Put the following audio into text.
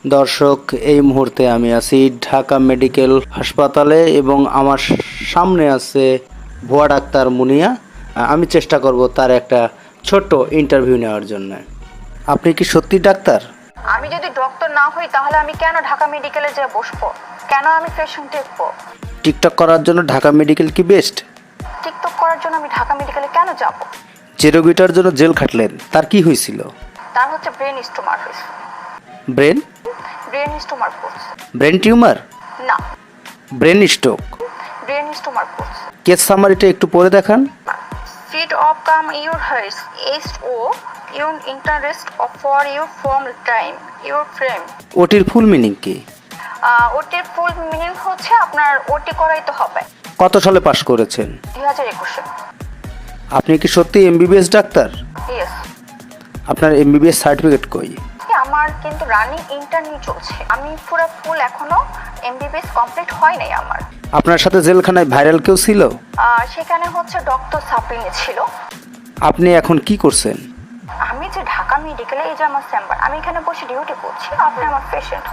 দর্শক, এই মুহূর্তে আমি আছি ঢাকা মেডিকেল হাসপাতালে এবং আমার সামনে আছে ভুয়া ডাক্তার মুনিয়া। আমি চেষ্টা করব তার একটা ছোট্ট ইন্টারভিউ নেওয়ার জন্য। আপনি কি সত্যি ডাক্তার? আমি যদি ডক্টর না হই তাহলে আমি কেন ঢাকা মেডিকেলে যেয়ে বসবো? কেন আমি পেশেন্ট দেখবো? টিকটক করার জন্য ঢাকা মেডিকেল কি বেস্ট? টিকটক করার জন্য আমি ঢাকা মেডিকেলে কেন যাব? যে রোগীটার জন্য জেল খাটলেন তার কি হয়েছিল? তার হচ্ছে ব্রেন স্টোমার হয়েছে। ব্রেন স্টোমার করছে। Brain tumour? না, ব্রেন স্ট্রোক? ব্রেন স্টোমার করছে। কেস সামারিটা একটু পড়ে দেখান। Fit of come your hers SO your interest of for your form time your frame. ওটির ফুল মিনিং কি? ওটির ফুল মিনিং হচ্ছে আপনার ওটি করাইতে হবে। কত সালে পাশ করেছেন? 2021-এ। আপনি কি সত্যি এমবিবিএস ডাক্তার? ইয়েস। আপনার এমবিবিএস সার্টিফিকেট কই? আমার কিন্তু রানিং ইন্টারভিউ চলছে। আমি পুরো ফুল এখনো MBBS কমপ্লিট হয় নাই আমার। আপনার সাথে জেলখানায় ভাইরাল কেউ ছিল? সেখানে হচ্ছে ডক্টর সাপ্রিনে ছিল। আপনি এখন কি করছেন? আমি যে ঢাকা মেডিকেলে, এই যে আমার চেম্বার, আমি এখানে বসে ডিউটি করছি। আপনি আমার পেশেন্ট।